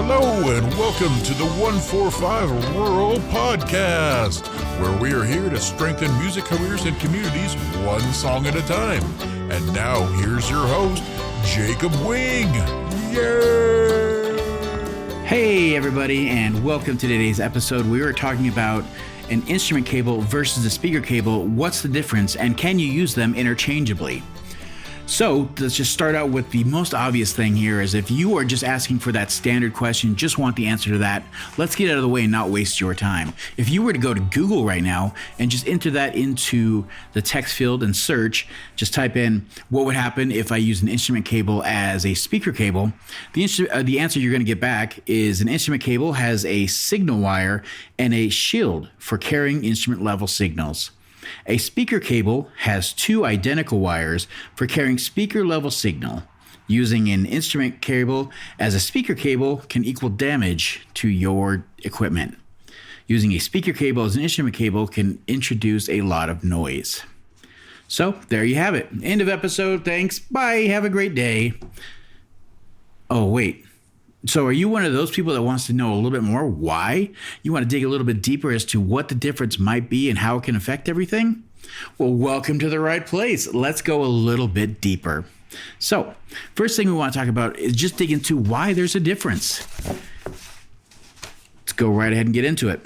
Hello and welcome to the 145 Rural Podcast, where we are here to strengthen music careers and communities one song at a time. And now here's your host, Jacob Wing. Yay! Hey everybody, and welcome to today's episode. We are talking about an instrument cable versus a speaker cable. What's the difference, and can you use them interchangeably? So let's just start out with the most obvious thing here is if you are just asking for that standard question, just want the answer to that, let's get out of the way and not waste your time. If you were to go to Google right now and just enter that into the text field and search, just type in what would happen if I use an instrument cable as a speaker cable, the answer you're going to get back is an instrument cable has a signal wire and a shield for carrying instrument level signals. A speaker cable has two identical wires for carrying speaker level signal. Using an instrument cable as a speaker cable can equal damage to your equipment. Using a speaker cable as an instrument cable can introduce a lot of noise. So there you have it. End of episode. Thanks. Bye. Have a great day. Oh, wait. So are you one of those people that wants to know a little bit more why? You want to dig a little bit deeper as to what the difference might be and how it can affect everything? Well, welcome to the right place. Let's go a little bit deeper. So first thing we want to talk about is just dig into why there's a difference. Let's go right ahead and get into it.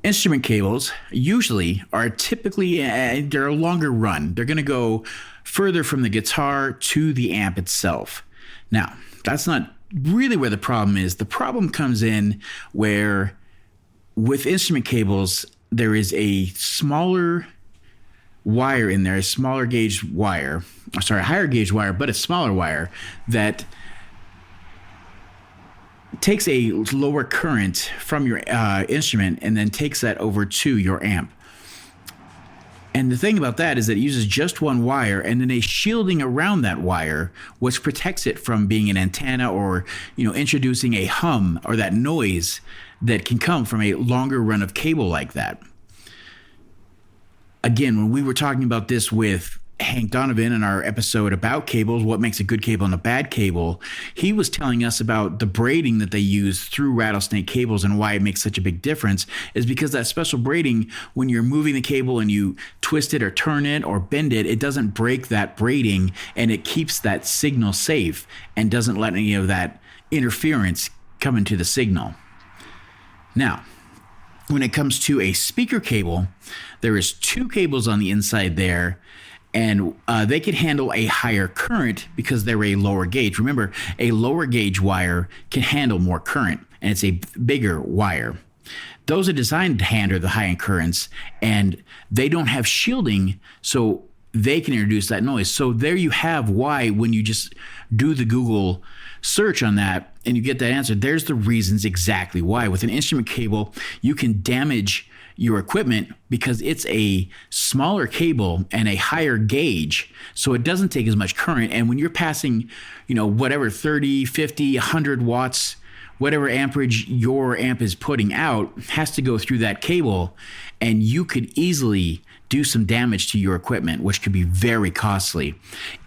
Instrument cables usually are typically, they're a longer run. They're going to go further from the guitar to the amp itself. Now, that's not really where the problem is. The problem comes in where with instrument cables, there is a smaller wire in there, a higher gauge wire, but a smaller wire that takes a lower current from your instrument and then takes that over to your amp. And the thing about that is that it uses just one wire and then a shielding around that wire, which protects it from being an antenna or, introducing a hum or that noise that can come from a longer run of cable like that. Again, when we were talking about this with Hank Donovan in our episode about cables, what makes a good cable and a bad cable, he was telling us about the braiding that they use through Rattlesnake cables and why it makes such a big difference is because that special braiding, when you're moving the cable and you twist it or turn it or bend it, it doesn't break that braiding and it keeps that signal safe and doesn't let any of that interference come into the signal. Now, when it comes to a speaker cable, there is two cables on the inside there. And they can handle a higher current because they're a lower gauge. Remember, a lower gauge wire can handle more current, and it's a bigger wire. Those are designed to handle the high end currents, and they don't have shielding, so they can introduce that noise. So there you have why when you just do the Google search on that and you get that answer, there's the reasons exactly why. With an instrument cable, you can damage your equipment because it's a smaller cable and a higher gauge, so it doesn't take as much current. And when you're passing, whatever 30, 50, 100 watts, whatever amperage your amp is putting out has to go through that cable, and you could easily do some damage to your equipment, which could be very costly.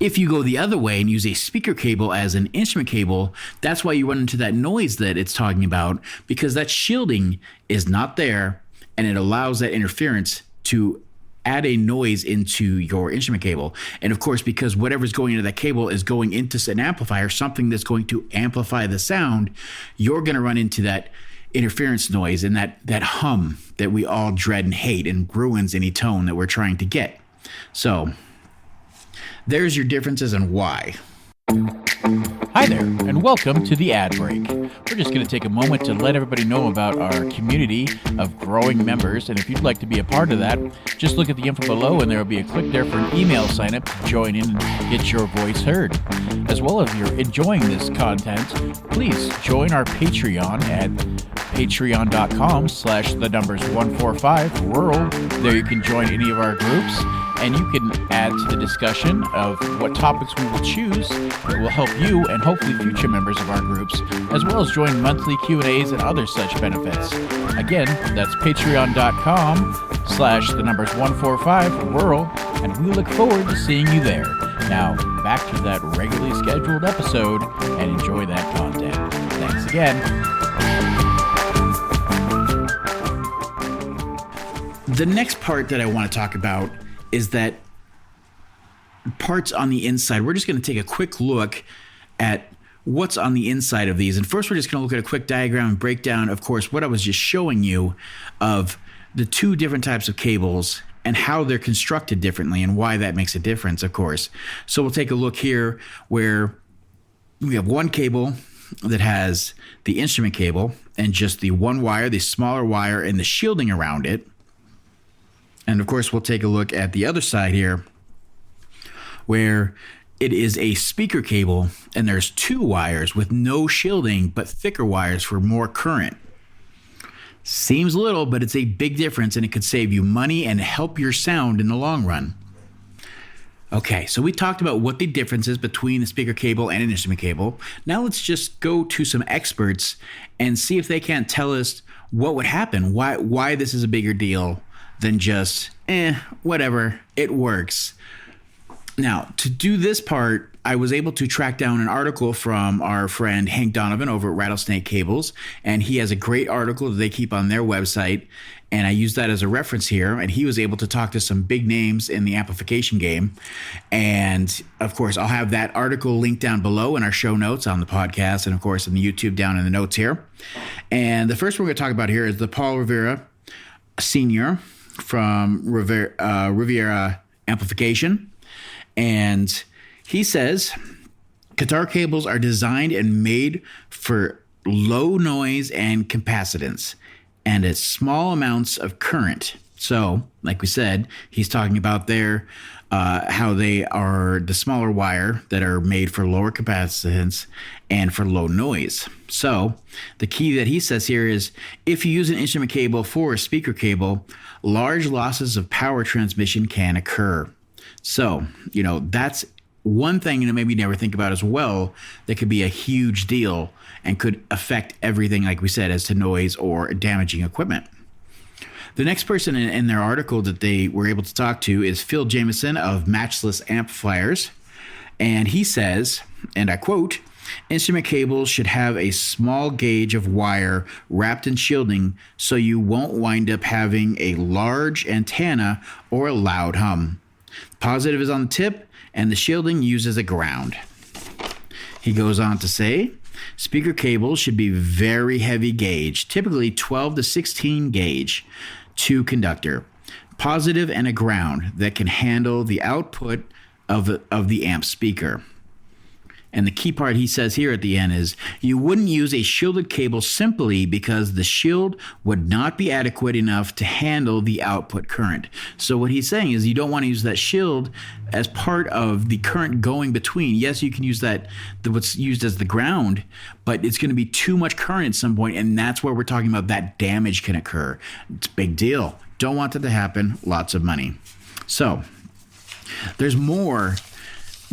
If you go the other way and use a speaker cable as an instrument cable, that's why you run into that noise that it's talking about, because that shielding is not there. And it allows that interference to add a noise into your instrument cable. And of course, because whatever's going into that cable is going into an amplifier, something that's going to amplify the sound, you're going to run into that interference noise and that hum that we all dread and hate and ruins any tone that we're trying to get. So there's your differences and why. Hi there, and welcome to the ad break. We're just going to take a moment to let everybody know about our community of growing members, and if you'd like to be a part of that, just look at the info below and there will be a click there for an email sign up to join in and get your voice heard. As well, if you're enjoying this content, please join our Patreon at patreon.com/145rural. There you can join any of our groups, and you can add to the discussion of what topics we will choose that will help you and hopefully future members of our groups, as well as join monthly Q&As and other such benefits. Again, that's patreon.com/145rural, and we look forward to seeing you there. Now, back to that regularly scheduled episode, and enjoy that content. Thanks. again. The next part that I want to talk about is that parts on the inside. We're just going to take a quick look at what's on the inside of these. And first, we're just going to look at a quick diagram and breakdown, of course, what I was just showing you of the two different types of cables and how they're constructed differently and why that makes a difference, of course. So we'll take a look here where we have one cable that has the instrument cable and just the one wire, the smaller wire, and the shielding around it. And of course, we'll take a look at the other side here where it is a speaker cable and there's two wires with no shielding but thicker wires for more current. Seems little, but it's a big difference, and it could save you money and help your sound in the long run. Okay, so we talked about what the difference is between the speaker cable and an instrument cable. Now let's just go to some experts and see if they can't tell us what would happen, why this is a bigger deal than just, whatever, it works. Now, to do this part, I was able to track down an article from our friend Hank Donovan over at Rattlesnake Cables, and he has a great article that they keep on their website, and I used that as a reference here, and he was able to talk to some big names in the amplification game. And, of course, I'll have that article linked down below in our show notes on the podcast, and, of course, in the YouTube down in the notes here. And the first one we're going to talk about here is the Paul Rivera Sr. from Riviera Amplification. And he says, guitar cables are designed and made for low noise and capacitance and at small amounts of current. So, like we said, he's talking about there how they are the smaller wire that are made for lower capacitance and for low noise. So, the key that he says here is if you use an instrument cable for a speaker cable, large losses of power transmission can occur. So, that's one thing that maybe you never think about as well that could be a huge deal and could affect everything, like we said, as to noise or damaging equipment. The next person in their article that they were able to talk to is Phil Jameson of Matchless Amplifiers. And he says, and I quote, instrument cables should have a small gauge of wire wrapped in shielding so you won't wind up having a large antenna or a loud hum. Positive is on the tip, and the shielding used as a ground. He goes on to say, speaker cables should be very heavy gauge, typically 12 to 16 gauge, two conductor, positive and a ground that can handle the output of the amp speaker. And the key part he says here at the end is you wouldn't use a shielded cable simply because the shield would not be adequate enough to handle the output current. So what he's saying is you don't want to use that shield as part of the current going between. Yes, you can use what's used as the ground, but it's going to be too much current at some point, and that's where we're talking about that damage can occur. It's a big deal. Don't want that to happen. Lots of money. So there's more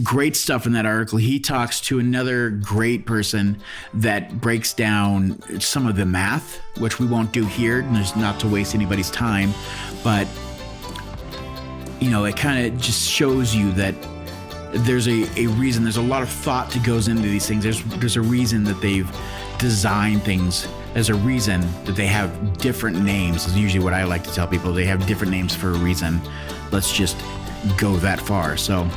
great stuff in that article. He talks to another great person that breaks down some of the math, which we won't do here, and there's not to waste anybody's time, but it kind of just shows you that there's a reason. There's a lot of thought that goes into these things. There's a reason that they've designed things. There's a reason that they have different names. Is usually what I like to tell people. They have different names for a reason. Let's just go that far. So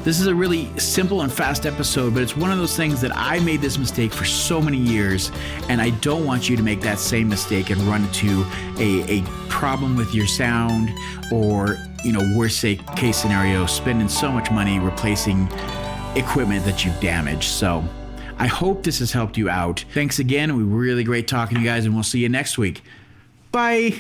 this is a really simple and fast episode, but it's one of those things that I made this mistake for so many years, and I don't want you to make that same mistake and run into a problem with your sound or, worst case scenario, spending so much money replacing equipment that you've damaged. So I hope this has helped you out. Thanks again. We were really great talking to you guys, and we'll see you next week. Bye.